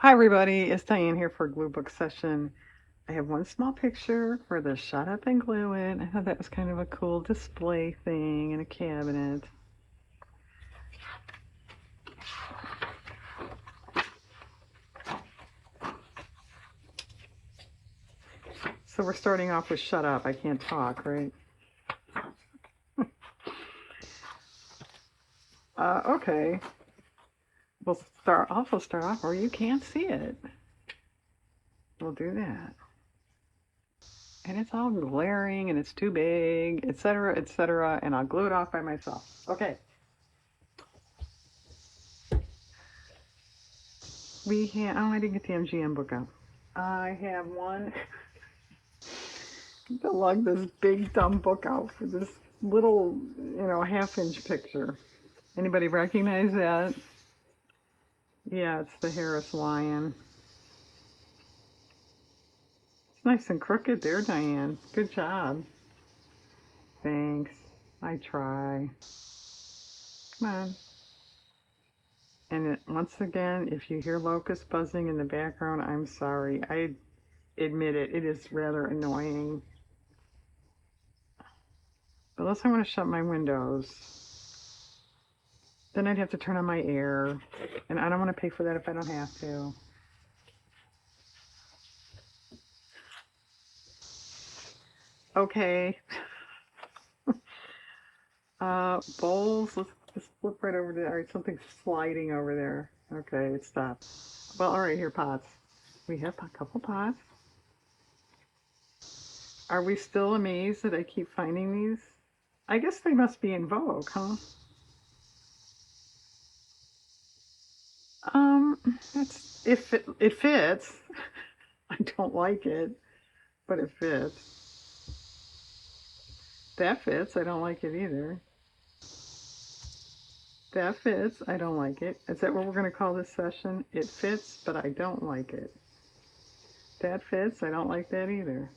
Hi everybody, it's Diane here for a glue book session. I have one small picture for the Shut Up and Glue It. I thought that was kind of a cool display thing in a cabinet. So we're starting off with Shut Up. I can't talk, right? Okay. We'll start off where you can't see it. We'll do that. And it's all glaring and it's too big, etc., and I'll glue it off by myself. Okay. I didn't get the MGM book out. I have one to lug this big dumb book out for this little, half-inch picture. Anybody recognize that? Yeah, it's the Harris Lion. It's nice and crooked there, Diane. Good job. Thanks. I try. Come on. And once again, if you hear locust buzzing in the background, I'm sorry. I admit it. It is rather annoying. But unless I want to shut my windows, then I'd have to turn on my air. And I don't want to pay for that if I don't have to. Okay. Bowls. Let's flip right over there. All right, something's sliding over there. Okay, it stopped. Well, all right, here, pots. We have a couple pots. Are we still amazed that I keep finding these? I guess they must be in vogue, huh? Um, it fits. I don't like it, but it fits. That fits. I don't like it either. That fits. I don't like it. Is that what we're going to call this session? It fits, but I don't like it. That fits. I don't like that either.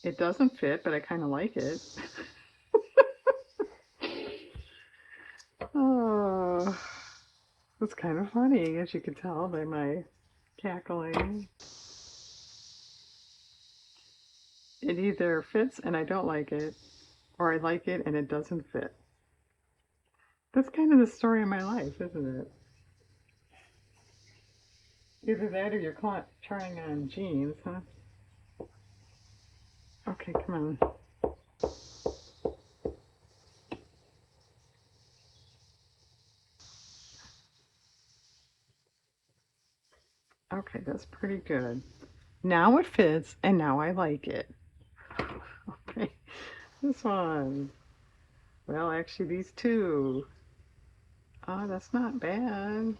It doesn't fit, but I kind of like it. Oh, it's kind of funny, as you can tell by my cackling. It either fits and I don't like it, or I like it and it doesn't fit. That's kind of the story of my life, isn't it? Either that or you're trying on jeans, huh? Okay, come on. Okay, that's pretty good. Now it fits and now I like it. Okay, this one. Well, actually, these two. Oh, that's not bad.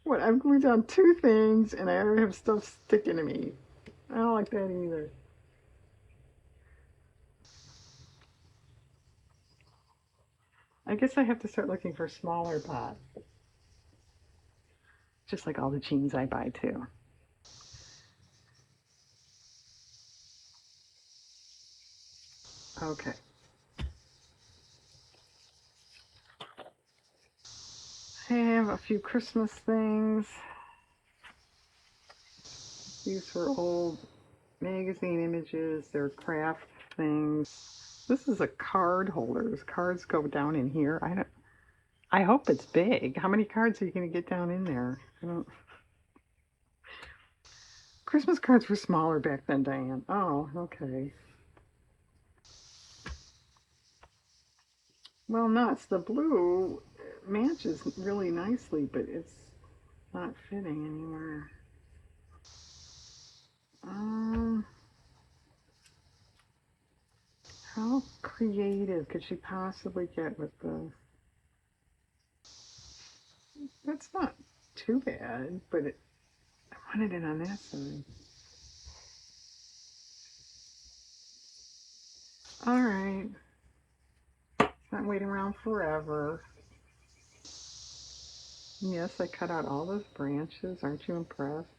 What, I've glued down two things and I already have stuff sticking to me. I don't like that either. I guess I have to start looking for smaller pots. Just like all the jeans I buy too. Okay. I have a few Christmas things. These were old magazine images. They're craft things. This is a card holder. Cards go down in here. I hope it's big. How many cards are you going to get down in there? Christmas cards were smaller back then, Diane. Oh, okay. Well, nuts. The blue matches really nicely, but it's not fitting anywhere. Um, how creative could she possibly get with the... That's not too bad, but I wanted it on that side. All right. It's not waiting around forever. Yes, I cut out all those branches. Aren't you impressed?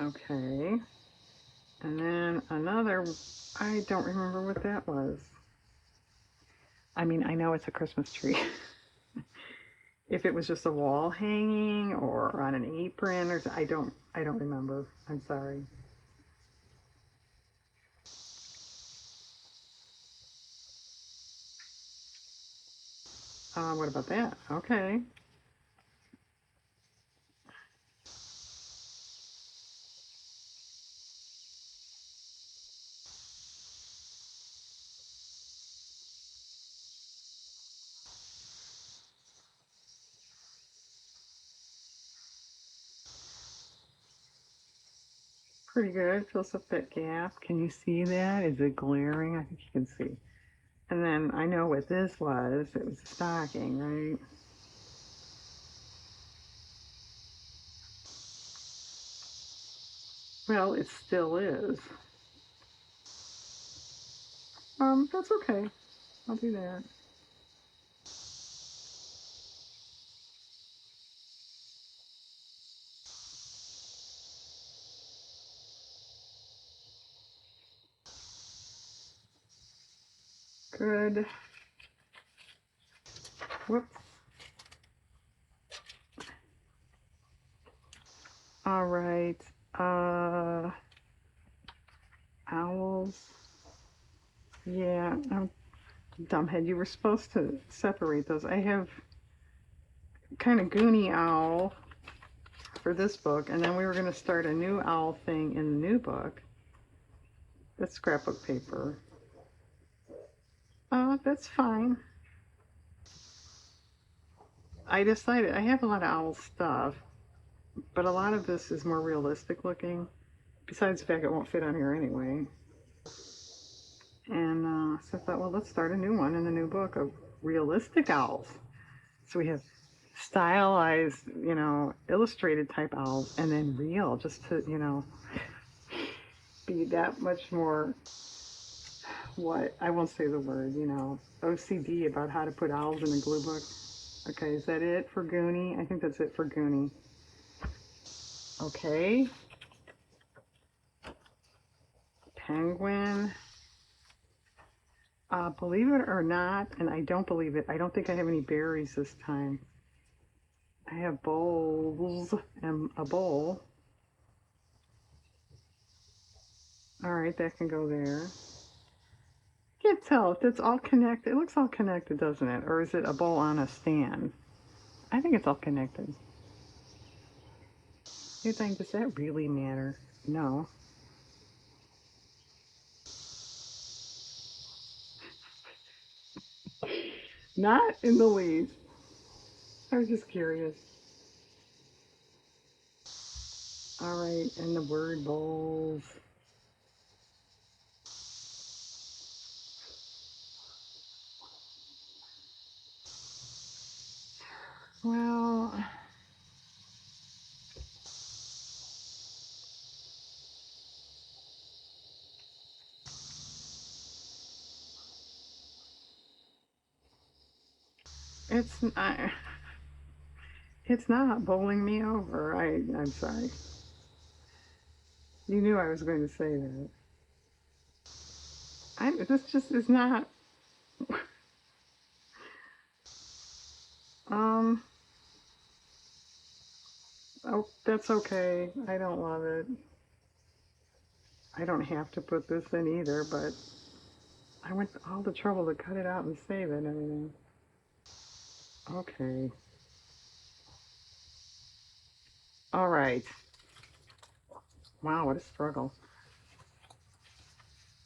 Okay. And then another, I don't remember what that was. I mean, I know it's a Christmas tree. If it was just a wall hanging or on an apron or I don't remember. I'm sorry. What about that? Okay. Pretty good. Fills up that gap. Can you see that? Is it glaring? I think you can see. And then I know what this was. It was a stocking, right? Well, it still is. That's okay. I'll do that. Good. Whoops. All right. Uh, Owls. Yeah, I'm dumbhead. You were supposed to separate those. I have kind of Goonie owl for this book, and then we were going to start a new owl thing in the new book. That's scrapbook paper. That's fine. I decided I have a lot of owl stuff, but a lot of this is more realistic looking. Besides the fact it won't fit on here anyway. And so I thought, well, let's start a new one in the new book of realistic owls. So we have stylized, illustrated type owls, and then real, just to, be that much more, what, I won't say the word, OCD about how to put owls in a glue book. Okay, is that it for Goonie? I think that's it for Goonie. Okay. Penguin. Believe it or not, and I don't believe it, I don't think I have any berries this time. I have bowls and a bowl. All right, that can go there. I can't tell if it's all connected. It looks all connected, doesn't it? Or is it a bowl on a stand? I think it's all connected. You think, does that really matter? No. Not in the least. I was just curious. All right, and the word bowls. Well, it's not, it's not bowling me over. I'm sorry. You knew I was going to say that. This just is not. Um. Oh, that's okay. I don't love it. I don't have to put this in either, but I went all the trouble to cut it out and save it and everything. Okay. All right. Wow, what a struggle.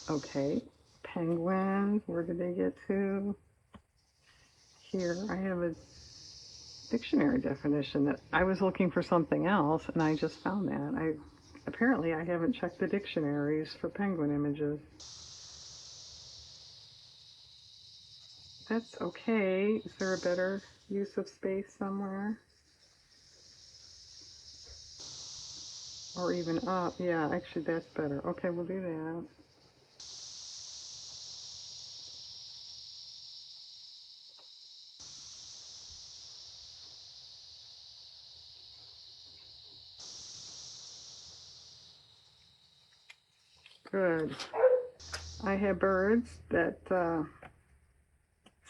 Okay. Penguins. Where did they get to? Here, I have a dictionary definition that I was looking for something else and I just found that. Apparently I haven't checked the dictionaries for penguin images. That's okay. Is there a better use of space somewhere? Or even up? Yeah, actually that's better. Okay, we'll do that. Good. I have birds that,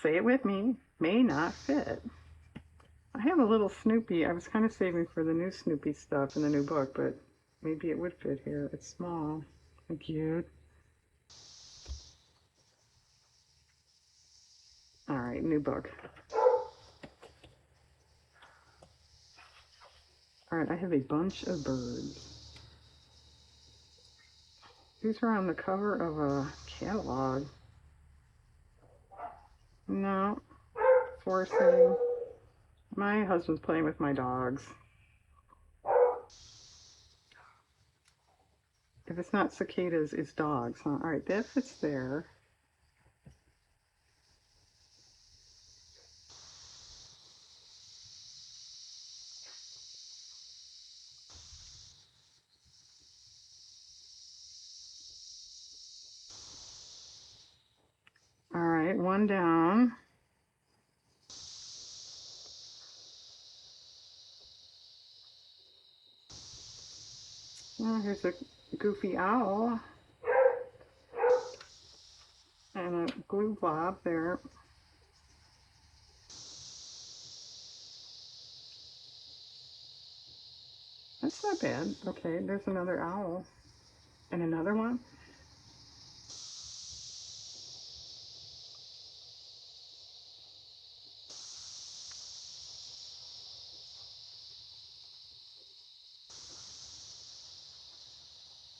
say it with me, may not fit. I have a little Snoopy. I was kind of saving for the new Snoopy stuff in the new book, but maybe it would fit here. It's small and cute. All right, new book. All right, I have a bunch of birds. These are on the cover of a catalog. No, forcing. My husband's playing with my dogs. If it's not cicadas, it's dogs. Huh? All right, that fits there. All right, one down. Oh, here's a goofy owl and a glue blob there. That's not bad. Okay, there's another owl and another one.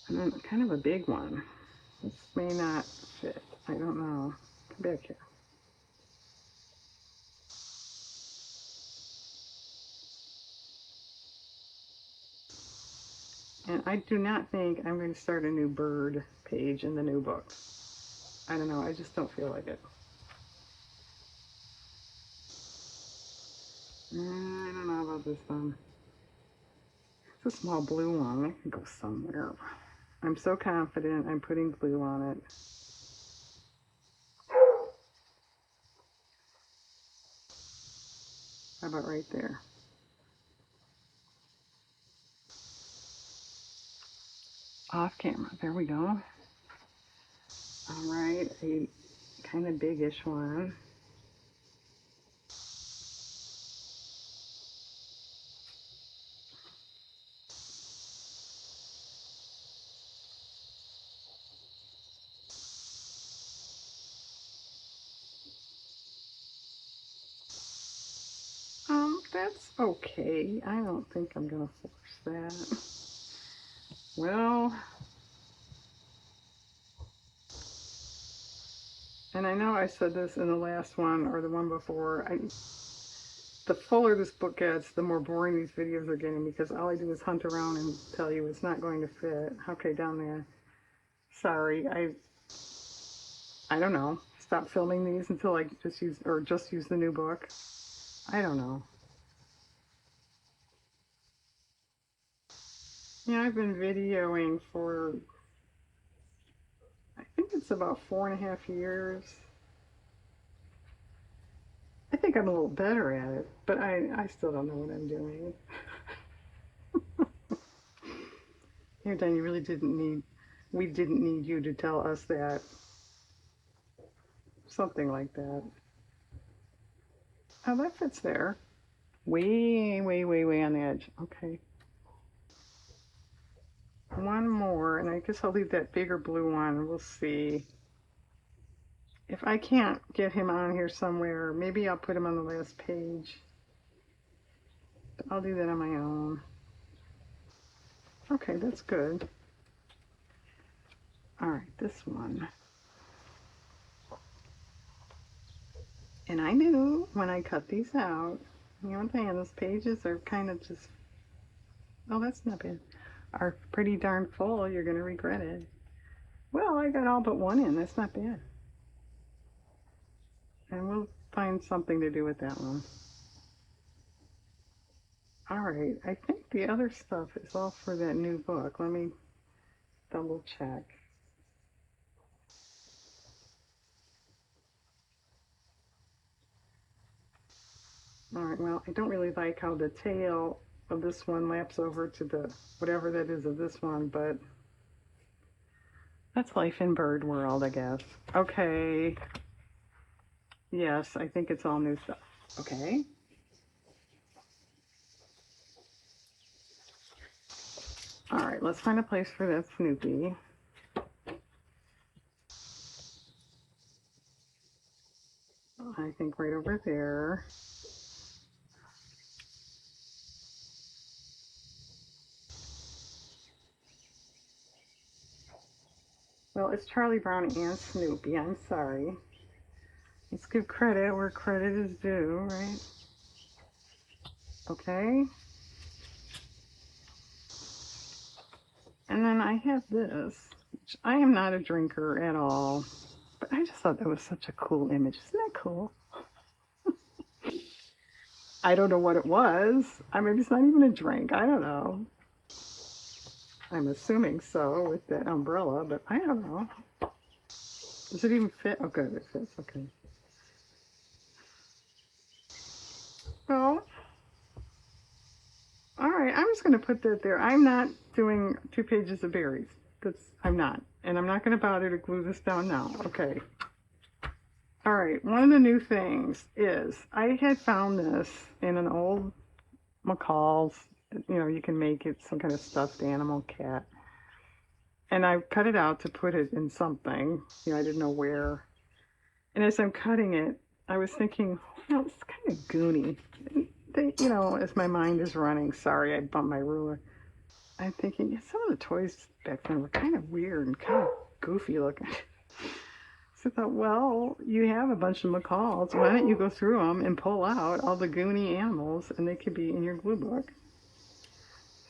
And then kind of a big one. This may not fit. I don't know. Come back here. And I do not think I'm going to start a new bird page in the new book. I don't know. I just don't feel like it. I don't know about this one. It's a small blue one. It can go somewhere. I'm so confident I'm putting glue on it. How about right there? Off camera. There we go. All right, a kind of biggish one. That's okay. I don't think I'm gonna force that. Well, and I know I said this in the last one or the one before. The fuller this book gets, the more boring these videos are getting because all I do is hunt around and tell you it's not going to fit. Okay, down there. Sorry, I don't know. Stop filming these until I just use the new book. I don't know. Yeah, I've been videoing for, I think it's about 4.5 years. I think I'm a little better at it, but I still don't know what I'm doing. Here, Dan, we didn't need you to tell us that. Something like that. Oh, that fits there. Way, way, way, way on the edge. Okay. One more, and I guess I'll leave that bigger blue one. We'll see. If I can't get him on here somewhere, maybe I'll put him on the last page. But I'll do that on my own. Okay, that's good. All right, this one. And I knew when I cut these out, you know what I'm saying, those pages are kind of just, oh, that's not bad, are pretty darn full. You're going to regret it. Well, I got all but one in. That's not bad. And we'll find something to do with that one. All right, I think the other stuff is all for that new book. Let me double check. All right, well, I don't really like how the tail of this one laps over to the whatever that is of this one, but That's life in bird world, I guess. Okay. Yes, I think it's all new stuff. Okay. All right, let's find a place for that Snoopy. I think right over there. Well, it's Charlie Brown and Snoopy. I'm sorry. Let's give credit where credit is due, right? Okay. And then I have this, which I am not a drinker at all, but I just thought that was such a cool image. Isn't that cool? I don't know what it was. I mean, it's not even a drink. I don't know. I'm assuming so with that umbrella, but I don't know. Does it even fit? Oh, good, it fits. Okay. Well, all right. I'm just going to put that there. I'm not doing 2 pages of berries. I'm not. And I'm not going to bother to glue this down now. Okay. All right. One of the new things is I had found this in an old McCall's. You know, you can make it some kind of stuffed animal cat. And I cut it out to put it in something. You know, I didn't know where. And as I'm cutting it, I was thinking, well, it's kind of goony. You know, as my mind is running, sorry, I bumped my ruler. I'm thinking, yeah, some of the toys back then were kind of weird and kind of goofy looking. So I thought, well, you have a bunch of McCalls. Why don't you go through them and pull out all the goony animals, and they could be in your glue book.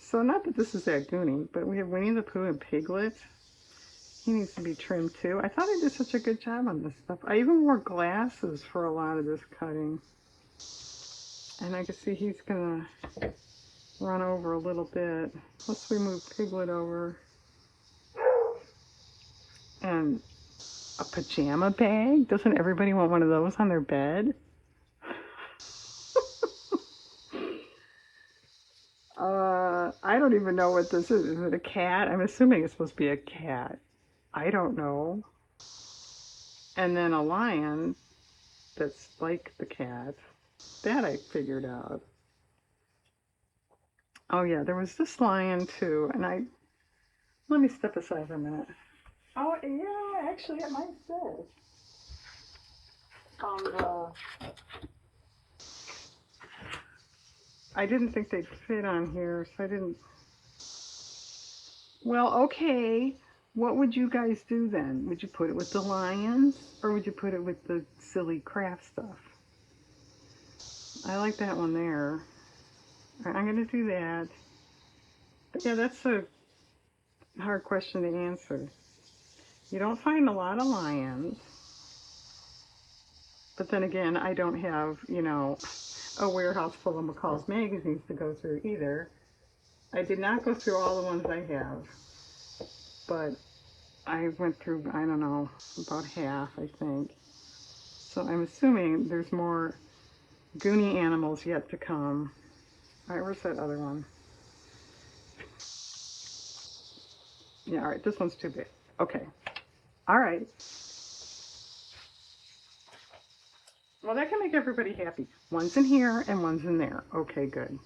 So not that this is that goony, but we have Winnie the Pooh and Piglet. He needs to be trimmed too. I thought I did such a good job on this stuff. I even wore glasses for a lot of this cutting. And I can see he's gonna run over a little bit. Let's remove Piglet over. And a pajama bag? Doesn't everybody want one of those on their bed? I don't even know what this is. Is it a cat? I'm assuming it's supposed to be a cat. I don't know. And then a lion that's like the cat. That I figured out. Oh yeah, there was this lion too, and let me step aside for a minute. Oh yeah, actually it might say on the. I didn't think they'd fit on here, so I didn't. Well, okay. What would you guys do then? Would you put it with the lions, or would you put it with the silly craft stuff? I like that one there. I'm gonna do that. But yeah, that's a hard question to answer. You don't find a lot of lions. But then again, I don't have, you know, a warehouse full of McCall's magazines to go through either. I did not go through all the ones I have, but I went through, I don't know, about half, I think. So I'm assuming there's more Goonie animals yet to come. All right, where's that other one? Yeah, all right, this one's too big. Okay, all right. Well, that can make everybody happy. One's in here and one's in there. Okay, good.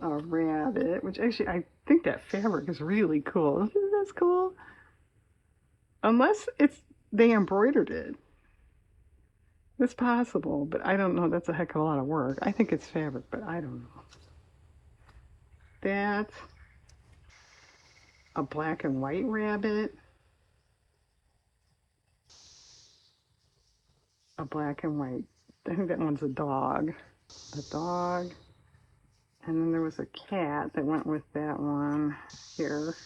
A rabbit, which actually I think that fabric is really cool. Isn't that cool? Unless they embroidered it. It's possible, but I don't know. That's a heck of a lot of work. I think it's fabric, but I don't know. That's a black and white rabbit. A black and white. I think that one's a dog. A dog. And then there was a cat that went with that one here.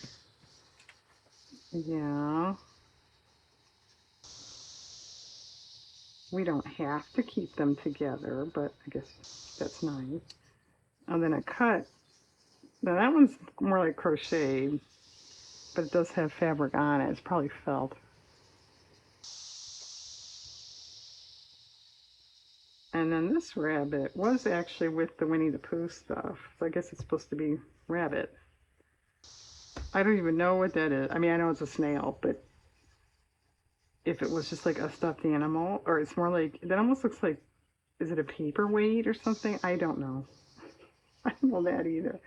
Yeah. We don't have to keep them together, but I guess that's nice. And then a cut. Now that one's more like crocheted, but it does have fabric on it. It's probably felt. And then this rabbit was actually with the Winnie the Pooh stuff. So I guess it's supposed to be rabbit. I don't even know what that is. I mean, I know it's a snail, but if it was just like a stuffed animal, or it's more like, that almost looks like, is it a paperweight or something? I don't know. I don't know that either.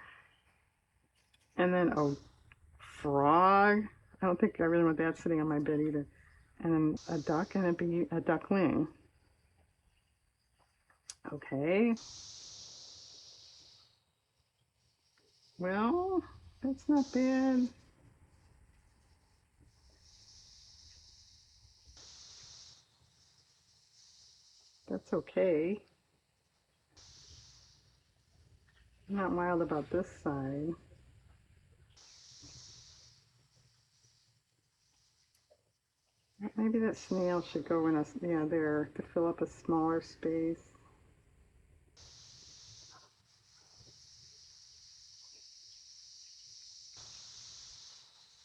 And then a frog. I don't think I really want that sitting on my bed either. And then a duck and a duckling. Okay. Well, that's not bad. That's okay. I'm not wild about this side. Maybe that snail should go in yeah, there, to fill up a smaller space.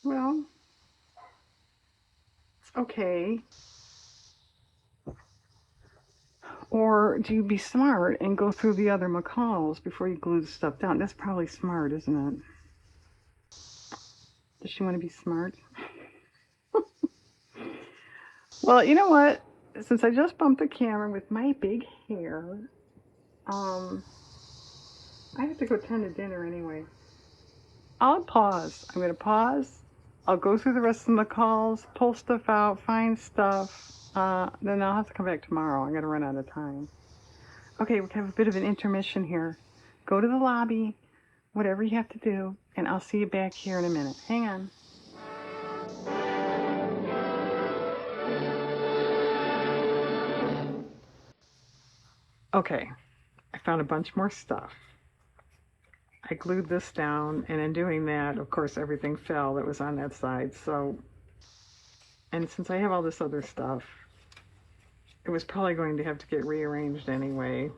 Well, it's okay. Or do you be smart and go through the other macaws before you glue the stuff down? That's probably smart, isn't it? Does she want to be smart? Well, you know what? Since I just bumped the camera with my big hair, I have to go tend to dinner anyway. I'll pause. I'm going to pause. I'll go through the rest of the calls, pull stuff out, find stuff. Then I'll have to come back tomorrow. I'm going to run out of time. Okay, we have a bit of an intermission here. Go to the lobby, whatever you have to do, and I'll see you back here in a minute. Hang on. Okay, I found a bunch more stuff. I glued this down, and in doing that, of course, everything fell that was on that side. So, and since I have all this other stuff, it was probably going to have to get rearranged anyway.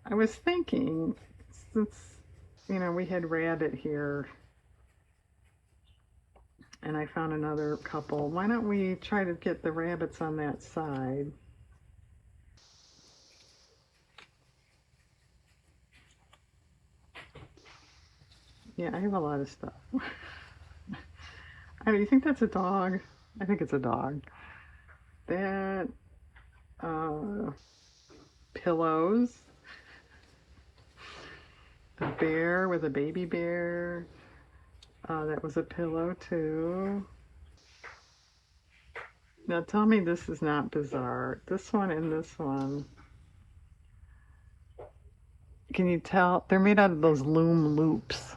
I was thinking, since, we had rabbit here, and I found another couple, why don't we try to get the rabbits on that side? Yeah, I have a lot of stuff. I mean, you think that's a dog? I think it's a dog. That, pillows. A bear with a baby bear. That was a pillow too. Now tell me this is not bizarre. This one and this one. Can you tell? They're made out of those loom loops.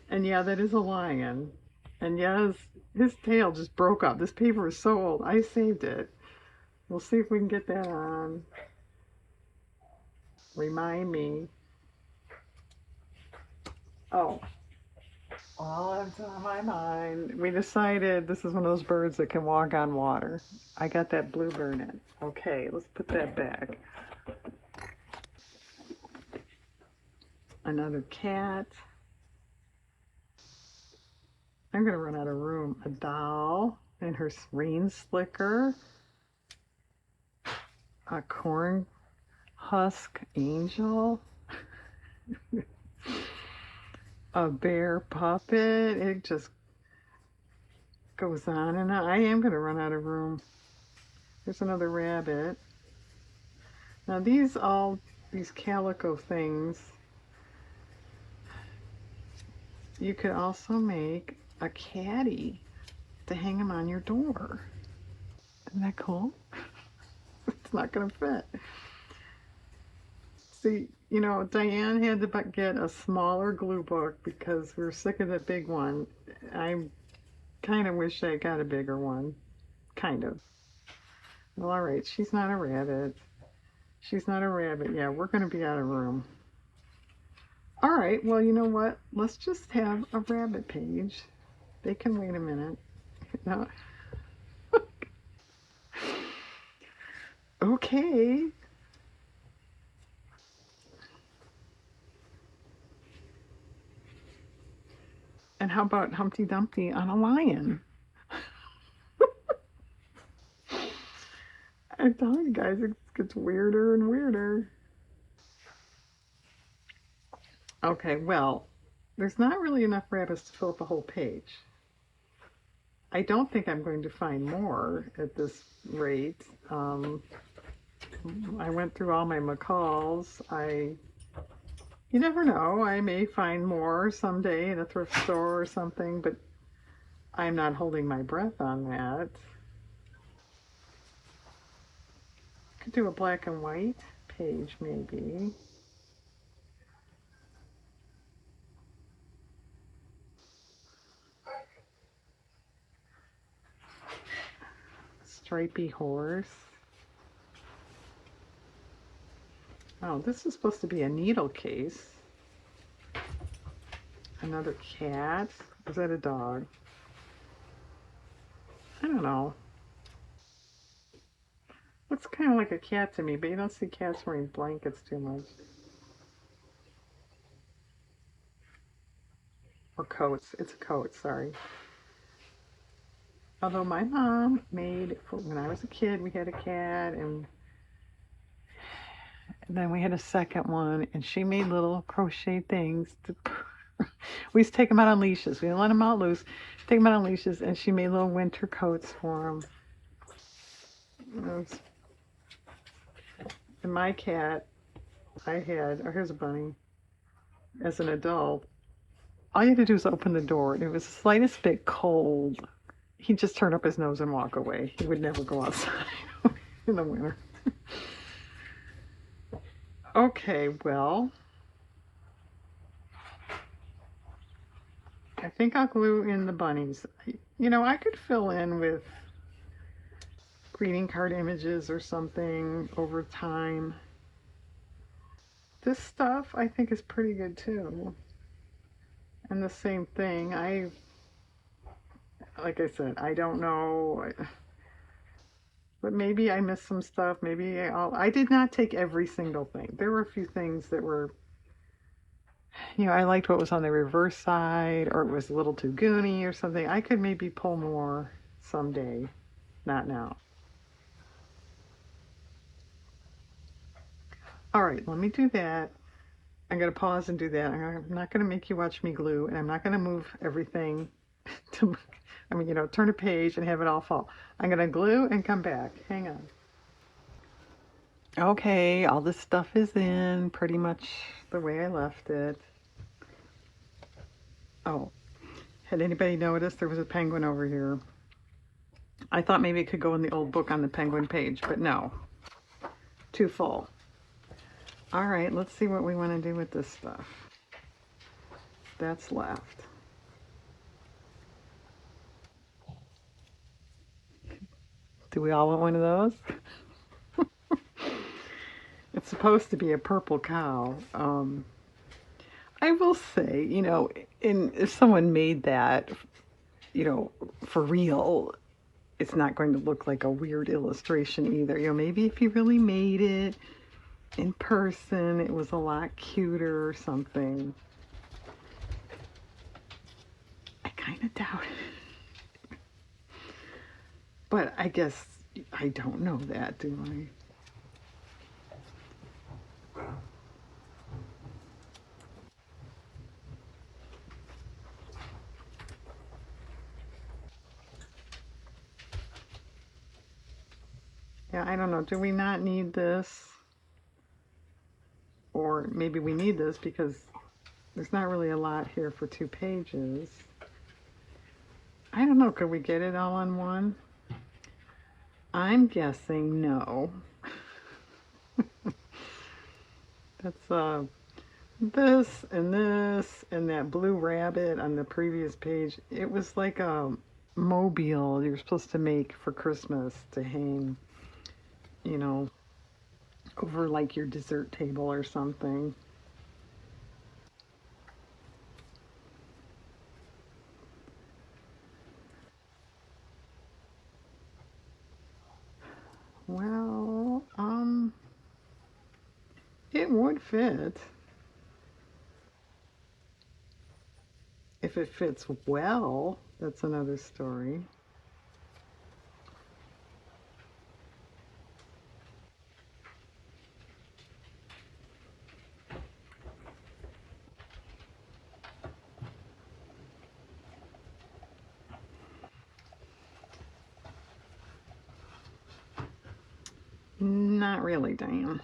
And yeah, that is a lion. And yes, his tail just broke up. This paper is so old. I saved it. We'll see if we can get that on. Remind me. Oh, all that's on my mind. We decided this is one of those birds that can walk on water. I got that bluebird in. Okay, let's put that back. Another cat. I'm going to run out of room. A doll and her rain slicker. A corn husk angel. A bear puppet. It just goes on and on. I am going to run out of room. There's another rabbit. Now these calico things, you could also make a caddy to hang them on your door. Isn't that cool? It's not going to fit. See, Diane had to get a smaller glue book because we were sick of the big one. I kind of wish I got a bigger one. Kind of. Well, all right, she's not a rabbit. She's not a rabbit. Yeah, we're going to be out of room. All right, well, you know what? Let's just have a rabbit page. They can wait a minute. No. Okay. And how about Humpty Dumpty on a lion? telling you guys, it gets weirder and weirder. Okay, well, there's not really enough rabbits to fill up a whole page. I don't think I'm going to find more at this rate. I went through all my macaws. You never know, I may find more someday in a thrift store or something, but I'm not holding my breath on that. Could do a black and white page maybe. Stripy horse. Oh, this is supposed to be a needle case. Another cat. Is that a dog? I don't know. Looks kind of like a cat to me, but you don't see cats wearing blankets too much. Or coats. It's a coat, sorry. Although my mom made, when I was a kid, we had a cat, and then we had a second one, and she made little crochet things. We used to take them out on leashes. We didn't let them out loose. Take them out on leashes, and she made little winter coats for them. And my cat, I had, oh, here's a bunny, as an adult, all you had to do was open the door, and it was the slightest bit cold. He'd just turn up his nose and walk away. He would never go outside in the winter. Okay, well, I think I'll glue in the bunnies. You know, I could fill in with greeting card images or something over time. This stuff I think is pretty good too. And the same thing, like I said, I don't know, but maybe I missed some stuff. Maybe I did not take every single thing. There were a few things that were, I liked what was on the reverse side, or it was a little too goony or something. I could maybe pull more someday, not now. All right, let me do that. I'm going to pause and do that. I'm not going to make you watch me glue, and I'm not going to move everything to, turn a page and have it all fall. I'm going to glue and come back. Hang on. Okay, all this stuff is in pretty much the way I left it. Oh, had anybody noticed there was a penguin over here? I thought maybe it could go in the old book on the penguin page, but no. Too full. All right, let's see what we want to do with this stuff. That's left. Do we all want one of those? It's supposed to be a purple cow. I will say, if someone made that, for real, it's not going to look like a weird illustration either. Maybe if you really made it in person, it was a lot cuter or something. I kind of doubt it. But I guess I don't know that, do I? Yeah, I don't know. Do we not need this? Or maybe we need this because there's not really a lot here for 2 pages. I don't know. Could we get it all on one? I'm guessing no. That's this and that blue rabbit on the previous page. It was like a mobile you're supposed to make for Christmas to hang, over like your dessert table or something. Well, it would fit. If it fits well, that's another story. Not really, Diane.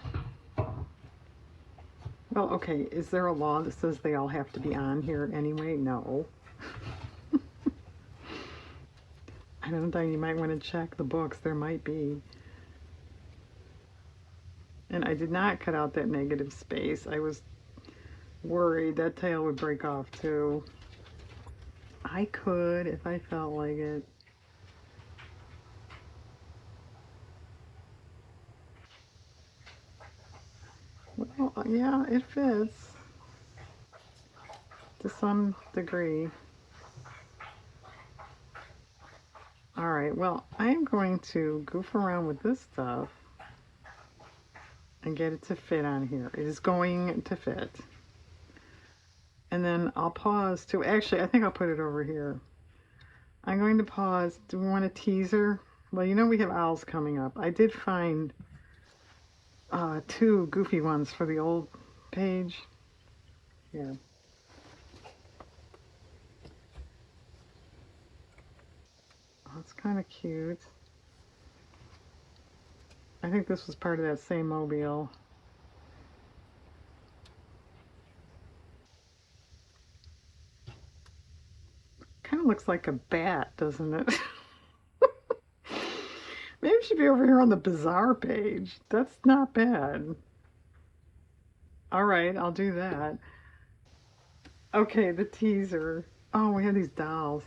Well, okay, is there a law that says they all have to be on here anyway? No. I don't know, you might want to check the books. There might be. And I did not cut out that negative space. I was worried that tail would break off too. I could if I felt like it. Well, yeah, it fits to some degree. All right, well, I am going to goof around with this stuff and get it to fit on here. It is going to fit. And then I'll pause to, actually, I think I'll put it over here. I'm going to pause. Do we want a teaser? Well, you know we have owls coming up. I did find two goofy ones for the old page. Yeah. Oh, that's kind of cute. I think this was part of that same mobile. Kind of looks like a bat, doesn't it? Maybe it should be over here on the bizarre page. That's not bad. All right, I'll do that. Okay, the teaser. Oh, we have these dolls.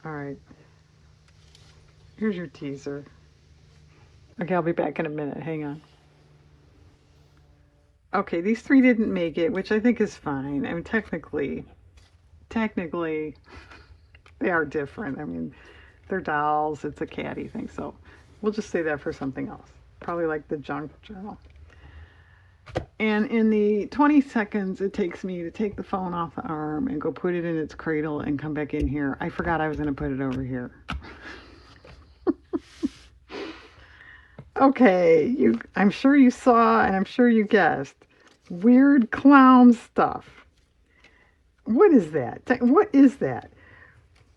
All right. Here's your teaser. Okay, I'll be back in a minute. Hang on. Okay, these three didn't make it, which I think is fine. I mean, technically, they are different. I mean, they're dolls. It's a catty thing. So we'll just say that for something else. Probably like the junk journal. And in the 20 seconds it takes me to take the phone off the arm and go put it in its cradle and come back in here, I forgot I was going to put it over here. Okay, I'm sure you saw and I'm sure you guessed. Weird clown stuff. What is that? What is that?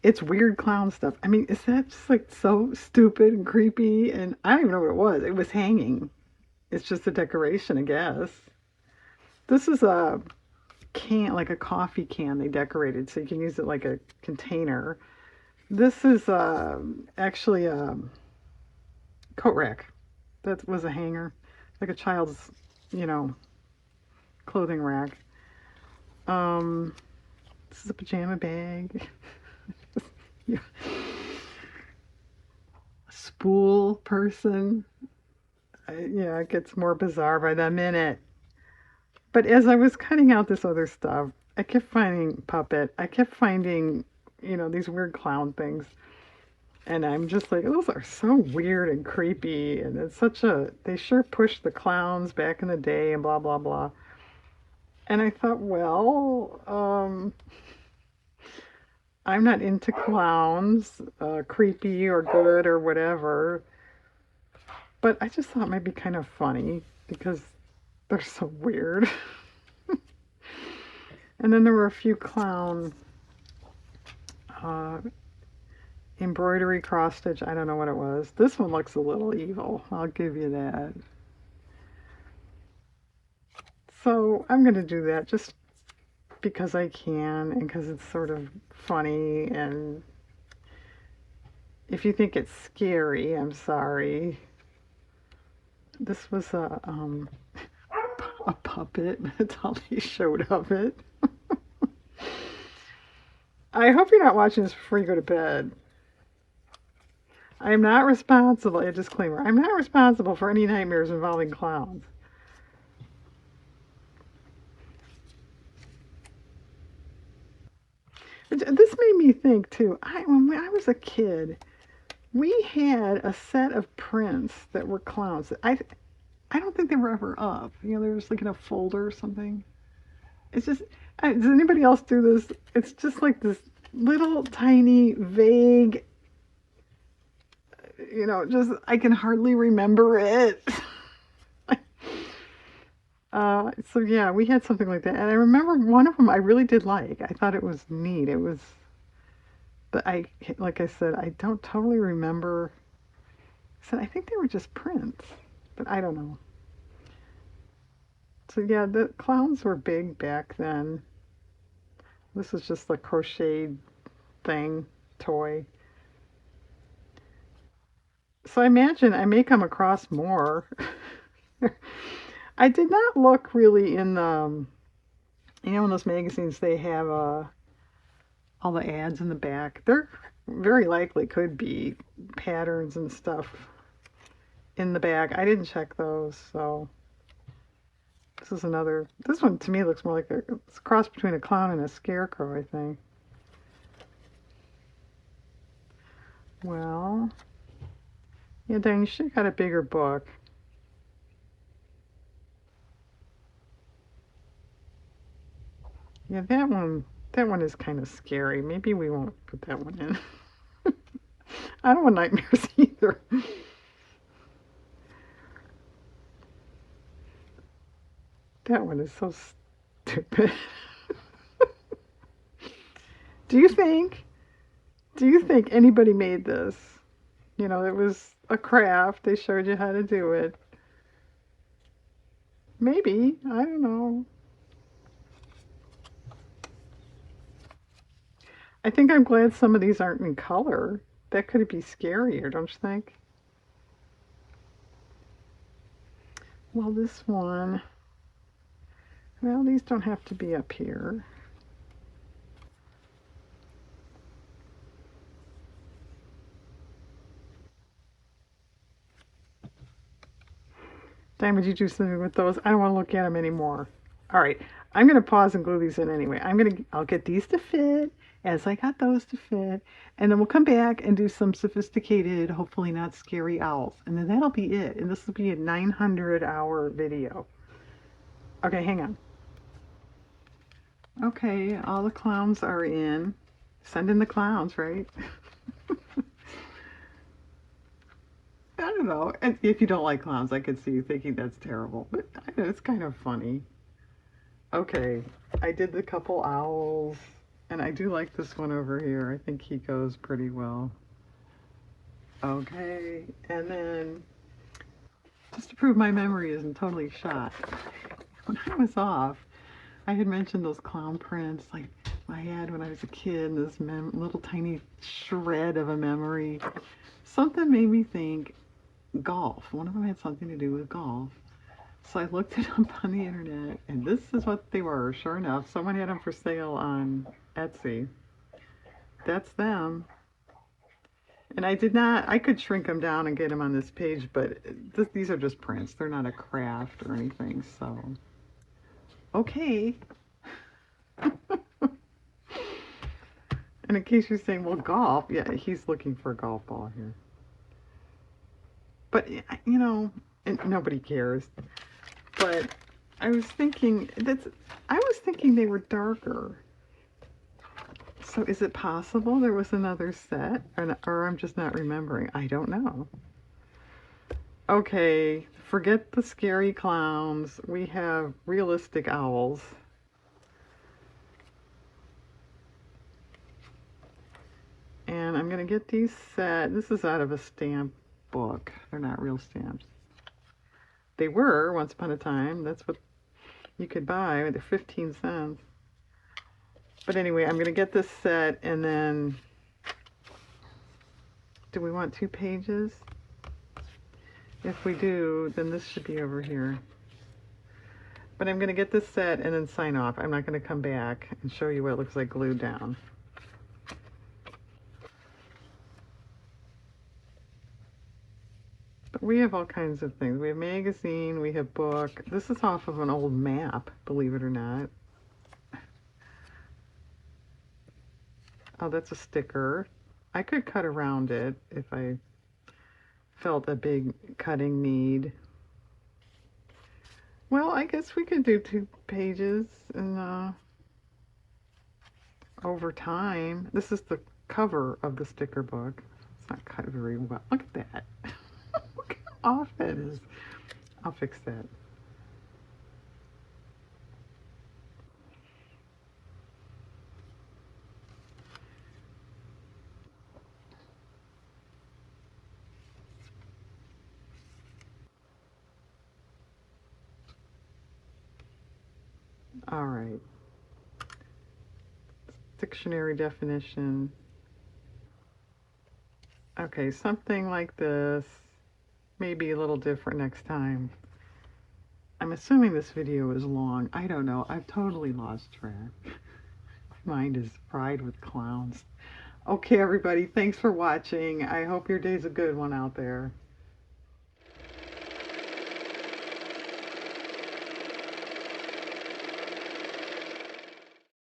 It's weird clown stuff. I mean, is that just like so stupid and creepy? And I don't even know what it was. It was hanging. It's just a decoration, I guess. This is a can, like a coffee can they decorated, so you can use it like a container. This is actually a coat rack. That was a hanger, like a child's, you know, clothing rack. This is a pajama bag. Yeah. Spool person. Yeah, it gets more bizarre by the minute. But as I was cutting out this other stuff, I kept finding puppet. I kept finding, these weird clown things. And I'm just like, those are so weird and creepy. And it's they sure pushed the clowns back in the day and blah, blah, blah. And I thought, well, I'm not into clowns, creepy or good or whatever. But I just thought it might be kind of funny because they're so weird. And then there were a few clown embroidery cross stitch. I don't know what it was. This one looks a little evil. I'll give you that. So I'm going to do that just because I can and because it's sort of funny. And if you think it's scary, I'm sorry. This was a puppet. That's all they showed of it. I hope you're not watching this before you go to bed. I am not responsible, a disclaimer, I'm not responsible for any nightmares involving clowns. This made me think too, when I was a kid, we had a set of prints that were clowns. I don't think they were ever up. They were just like in a folder or something. It's just, does anybody else do this? It's just like this little tiny vague, just I can hardly remember it. So yeah, we had something like that, and I remember one of them I really did like. I thought it was neat. It was, but like I said, I don't totally remember So I think they were just prints, but I don't know. So yeah, the clowns were big back then. This is just a crocheted thing, toy. So I imagine I may come across more. I did not look really in the, in those magazines they have all the ads in the back. There very likely could be patterns and stuff in the back. I didn't check those, so this is another. This one to me looks more like it's a cross between a clown and a scarecrow, I think. Well, yeah, Diane, you should have got a bigger book. Yeah, that one is kind of scary. Maybe we won't put that one in. I don't want nightmares either. That one is so stupid. Do you think do you think anybody made this? You know, it was a craft. They showed you how to do it. Maybe. I don't know. I think I'm glad some of these aren't in color. That could be scarier, don't you think? Well, this one, well, these don't have to be up here. Diane, would you do something with those? I don't want to look at them anymore. All right, I'm going to pause and glue these in anyway. I'll get these to fit as I got those to fit, and then we'll come back and do some sophisticated, hopefully not scary owls, and then that'll be it. And this will be a 900-hour video. Okay, hang on. Okay, all the clowns are in. Send in the clowns, right? I don't know. And if you don't like clowns, I could see you thinking that's terrible, but it's kind of funny. Okay, I did the couple owls, and I do like this one over here. I think he goes pretty well. Okay, and then just to prove my memory isn't totally shot, when I was off, I had mentioned those clown prints like I had when I was a kid, this little tiny shred of a memory. Something made me think golf. One of them had something to do with golf. So I looked it up on the internet, and this is what they were. Sure enough, someone had them for sale on Etsy. That's them. And I did not, I could shrink them down and get them on this page, but these are just prints. They're not a craft or anything, so. Okay. And in case you're saying, well, golf, yeah, he's looking for a golf ball here. But, and nobody cares. But I was thinking, I was thinking they were darker. So is it possible there was another set? Or I'm just not remembering? I don't know. Okay, forget the scary clowns. We have realistic owls. And I'm going to get these set. This is out of a stamp book. They're not real stamps. They were once upon a time. That's what you could buy. They're 15 cents. But anyway, I'm going to get this set, and then do we want 2 pages? If we do, then this should be over here. But I'm going to get this set and then sign off. I'm not going to come back and show you what it looks like glued down. But we have all kinds of things. We have magazine, we have book. This is off of an old map, believe it or not. Oh, that's a sticker. I could cut around it if I felt a big cutting need. Well, I guess we could do 2 pages and over time. This is the cover of the sticker book. It's not cut very well. Look at that. Look how off that is. I'll fix that. All right. Dictionary definition. Okay, something like this. Maybe a little different next time. I'm assuming this video is long. I don't know. I've totally lost track. My mind is fried with clowns. Okay, everybody, thanks for watching. I hope your day's a good one out there.